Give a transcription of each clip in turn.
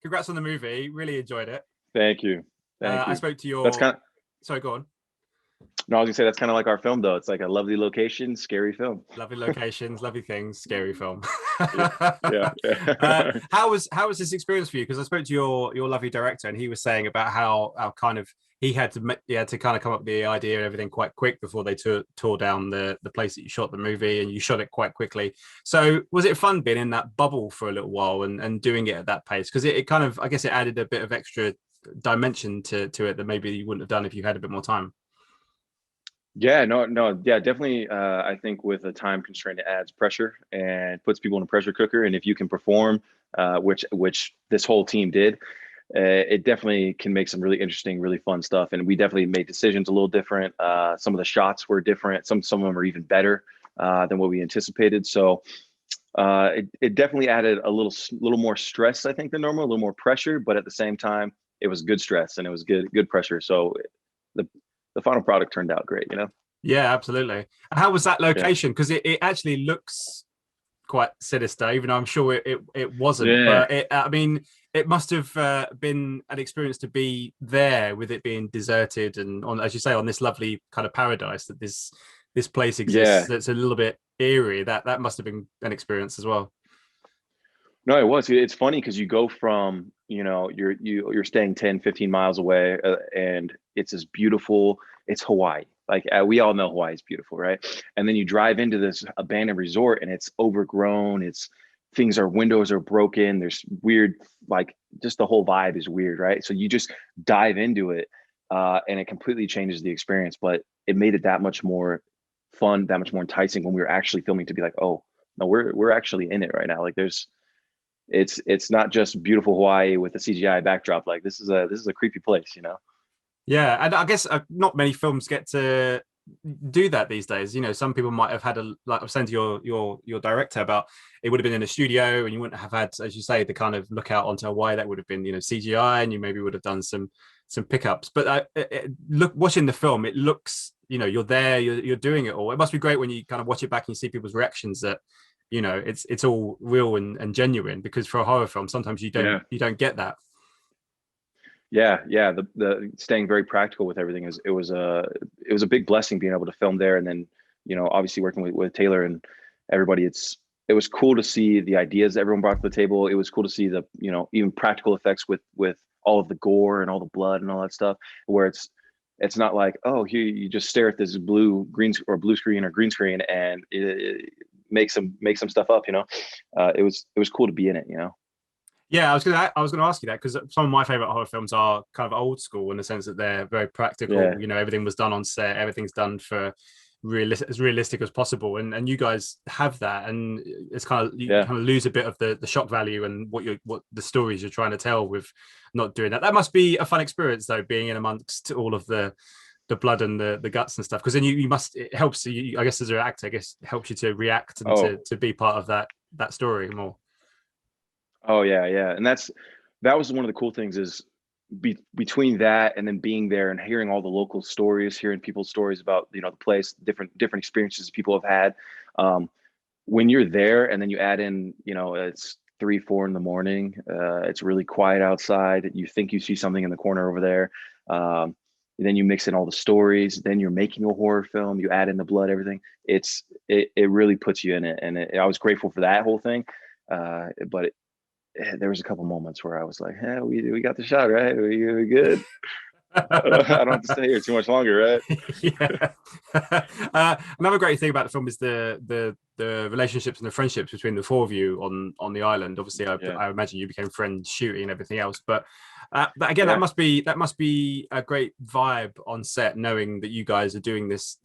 congrats on the movie. Really enjoyed it. Thank you. I spoke to That's your. kind of, Sorry, go on. no, I was gonna say that's kind of like our film though. It's like a lovely location, scary film. Lovely locations, lovely things, scary film. Yeah. How was this experience for you? Because I spoke to your lovely director, and he was saying about how kind of he had to kind of come up with the idea and everything quite quick before they tore down the place that you shot the movie, and you shot it quite quickly. So was it fun being in that bubble for a little while and doing it at that pace? Because it kind of, I guess, it added a bit of extra dimension to it that maybe you wouldn't have done if you had a bit more time. Yeah, no, yeah, definitely. I think with a time constraint, it adds pressure and puts people in a pressure cooker. And if you can perform, which this whole team did, it definitely can make some really interesting, really fun stuff. And we definitely made decisions a little different. Some of the shots were different. Some of them are even better than what we anticipated. So it definitely added a little more stress, I think, than normal, a little more pressure. But at the same time, it was good stress and it was good pressure. So the the final product turned out great. Yeah, absolutely. How was that Yeah. location? Because it actually looks quite sinister, even though I'm sure it wasn't. Yeah. But I mean, it must have been an experience to be there with it being deserted and on, as you say, on this lovely kind of paradise that this place exists. Yeah. That's a little bit eerie. That must have been an experience as well. No, it was. It's funny because you go from, you're staying 10, 15 miles away, and it's this beautiful, it's Hawaii. Like we all know Hawaii is beautiful, right? And then you drive into this abandoned resort and it's overgrown. Windows are broken. There's weird, like just the whole vibe is weird, right? So you just dive into it, and it completely changes the experience. But it made it that much more fun, that much more enticing when we were actually filming to be like, oh no, we're actually in it right now. Like it's not just beautiful Hawaii with a CGI backdrop. Like this is a creepy place. Yeah, and I guess not many films get to do that these days. Some people might have had like I was saying to your director about, it would have been in a studio and you wouldn't have had, as you say, the kind of look out onto Hawaii. That would have been CGI, and you maybe would have done some pickups. But look, watching the film, it looks, you're there, you're doing it all. It must be great when you kind of watch it back and you see people's reactions that it's all real and genuine, because for a horror film sometimes you don't get that. Yeah. The staying very practical with everything it was a big blessing being able to film there, and then obviously working with Taylor and everybody. It was cool to see the ideas that everyone brought to the table. It was cool to see the even practical effects with all of the gore and all the blood and all that stuff, where it's not like, oh, here you just stare at this blue screen or green screen and it make some stuff up. It was cool to be in it. Yeah, I was gonna ask you that, because some of my favorite horror films are kind of old school in the sense that they're very practical. Yeah. Everything was done on set, everything's done for as realistic as possible, and you guys have that, and it's kind of, you Yeah. kind of lose a bit of the shock value and what the stories you're trying to tell with not doing that. That must be a fun experience though, being in amongst all of the blood and the guts and stuff, because then it helps you, I guess, as an actor, I guess it helps you to react and to be part of that story more. Oh yeah. And that was one of the cool things is between that and then being there and hearing all the local stories, hearing people's stories about the place, different experiences people have had. When you're there and then you add in, it's 3-4 in the morning, it's really quiet outside. You think you see something in the corner over there. Then you mix in all the stories. Then you're making a horror film. You add in the blood, everything. It really puts you in it, and I was grateful for that whole thing. But there was a couple moments where I was like, "Hey, we got the shot, right? We good? I don't have to stay here too much longer, right?" Yeah. Another great thing about the film is the relationships and the friendships between the four of you on the island. Obviously, I imagine you became friends shooting and everything else, but again, that must be a great vibe on set, knowing that you guys are doing this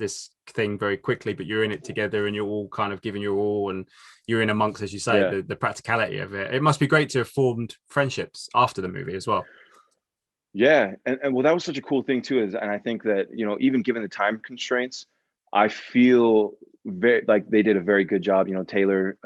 thing very quickly, but you're in it together and you're all kind of giving your all, and you're in amongst, as you say, the practicality of it. It must be great to have formed friendships after the movie as well. Yeah, and well, that was such a cool thing too. And I think that even given the time constraints, I feel very like they did a very good job. Taylor,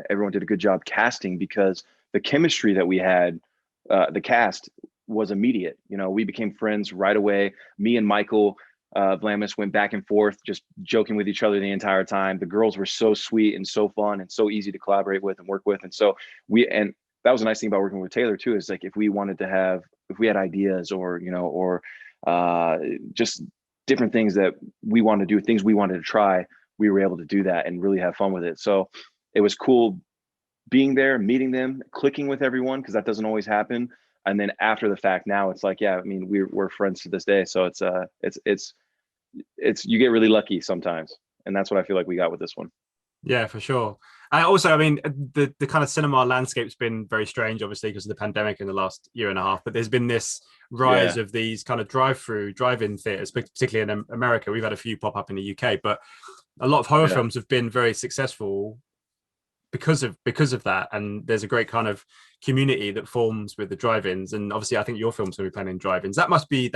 everyone did a good job casting, because the chemistry that we had, the cast was immediate. We became friends right away. Me and Michael Vlamis went back and forth, just joking with each other the entire time. The girls were so sweet and so fun and so easy to collaborate with and work with. And so that was a nice thing about working with Taylor too, is like if we had ideas or, or just different things that we wanted to do, things we wanted to try, we were able to do that and really have fun with it. So it was cool being there, meeting them, clicking with everyone, because that doesn't always happen. And then after the fact, now it's like, yeah, I mean, we're friends to this day. So it's you get really lucky sometimes, and that's what I feel like we got with this one. Yeah, for sure. And also, I mean, the kind of cinema landscape's been very strange, obviously, because of the pandemic in the last year and a half. But there's been this rise of these kind of drive-in theaters, particularly in America. We've had a few pop up in the UK, but a lot of horror films have been very successful because of that. And there's a great kind of community that forms with the drive-ins. And obviously, I think your film's going to be playing in drive-ins. That must be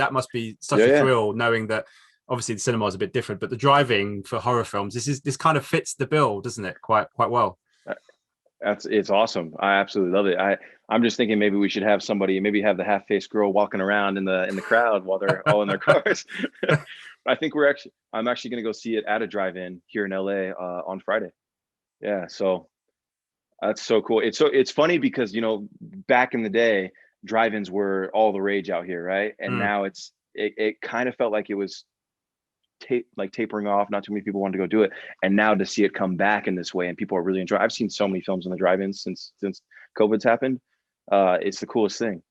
such a thrill, knowing that. Obviously, the cinema is a bit different, but the driving for horror films, this kind of fits the bill, doesn't it? Quite well. It's awesome. I absolutely love it. I'm just thinking maybe we should have somebody, maybe have the half-faced girl walking around in the crowd while they're all in their cars. I think I'm actually going to go see it at a drive-in here in LA on Friday. Yeah, so that's so cool. It's funny because back in the day, drive-ins were all the rage out here, right? And now it kind of felt like it was tapering off. Not too many people wanted to go do it, and now to see it come back in this way and people are really enjoying. I've seen so many films in the drive-ins since COVID's happened. It's the coolest thing.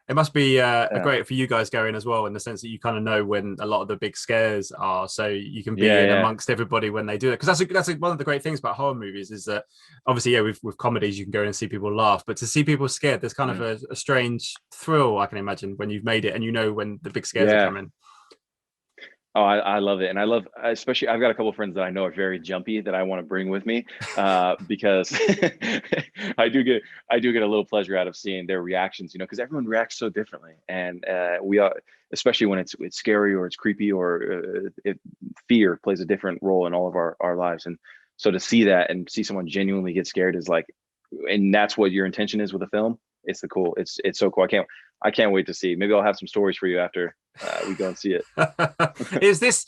It must be great for you guys going as well, in the sense that you kind of know when a lot of the big scares are, so you can be in amongst everybody when they do it. Because that's one of the great things about horror movies, is that obviously, with comedies you can go and see people laugh, but to see people scared, there's kind of a strange thrill, I can imagine, when you've made it and you know when the big scares are coming. Oh, I love it. And I love, especially, I've got a couple of friends that I know are very jumpy that I want to bring with me because I do get a little pleasure out of seeing their reactions, because everyone reacts so differently. And we are, especially when it's scary or it's creepy, or fear plays a different role in all of our lives. And so to see that and see someone genuinely get scared is like, and that's what your intention is with a film. It's so cool. I can't wait to see. Maybe I'll have some stories for you after we go and see it. Is this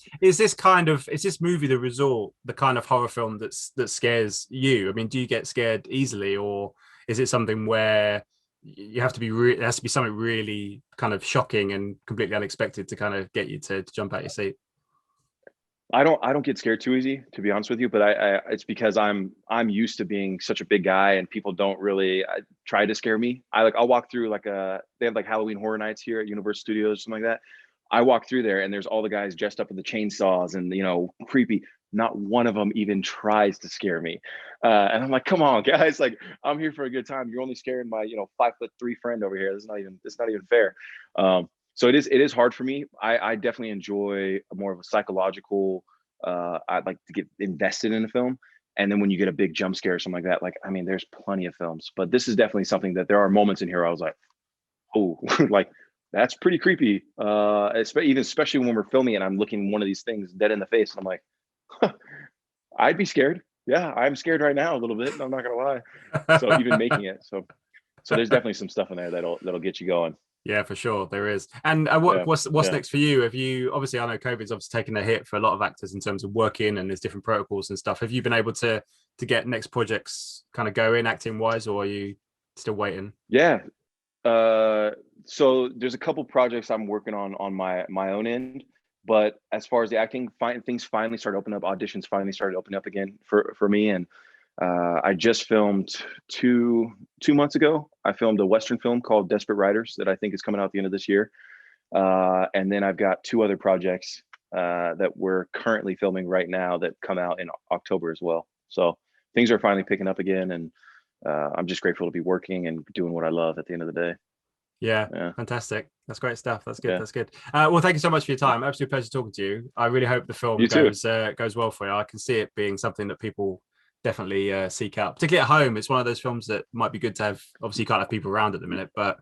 movie the kind of horror film that scares you? I mean, do you get scared easily, or is it something where you have to be it has to be something really kind of shocking and completely unexpected to kind of get you to jump out your seat? I don't get scared too easy, to be honest with you, but I it's because I'm used to being such a big guy and people don't really try to scare me. I'll walk through they have like Halloween Horror Nights here at Universal Studios, something like that. I walk through there and there's all the guys dressed up with the chainsaws and creepy. Not one of them even tries to scare me, and I'm like, come on, guys! Like, I'm here for a good time. You're only scaring my 5'3" friend over here. It's not even fair. So it is hard for me. I definitely enjoy more of a psychological. I'd like to get invested in a film, and then when you get a big jump scare or something like that, like, I mean, there's plenty of films, but this is definitely something that there are moments in here where I was like, oh, like that's pretty creepy. Especially when we're filming and I'm looking one of these things dead in the face, and I'm like, huh, I'd be scared. Yeah, I'm scared right now a little bit. I'm not gonna lie. So even making it, so there's definitely some stuff in there that'll get you going. Yeah, for sure, there is. And what's next for you? Have you, obviously, I know COVID's obviously taken a hit for a lot of actors in terms of working, and there's different protocols and stuff. Have you been able to get next projects kind of going acting wise, or are you still waiting? Yeah. So there's a couple projects I'm working on my own end, but as far as the acting, things finally started opening up. Auditions finally started opening up again for me, and I just filmed two months ago. I filmed a Western film called Desperate Riders that I think is coming out at the end of this year. And then I've got two other projects that we're currently filming right now that come out in October as well. So things are finally picking up again, and I'm just grateful to be working and doing what I love at the end of the day. Yeah, fantastic. That's great stuff. That's good. Yeah. That's good. Well, thank you so much for your time. Absolute pleasure talking to you. I really hope the film goes well for you. I can see it being something that people definitely seek out, particularly at home. It's one of those films that might be good to have. Obviously, you can't have people around at the minute, but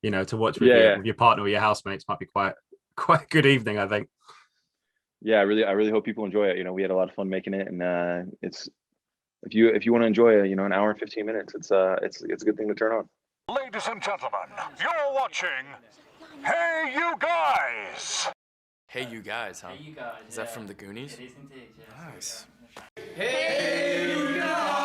to watch with your partner or your housemates might be quite a good evening, I think. Yeah, I really hope people enjoy it. We had a lot of fun making it, and it's if you want to enjoy it, an hour and 15 minutes, it's a good thing to turn on. Ladies and gentlemen, you're watching Hey You Guys. Hey You Guys, huh? Hey You Guys. Is that from the Goonies? It is indeed, yeah. Nice. Hey You Guys.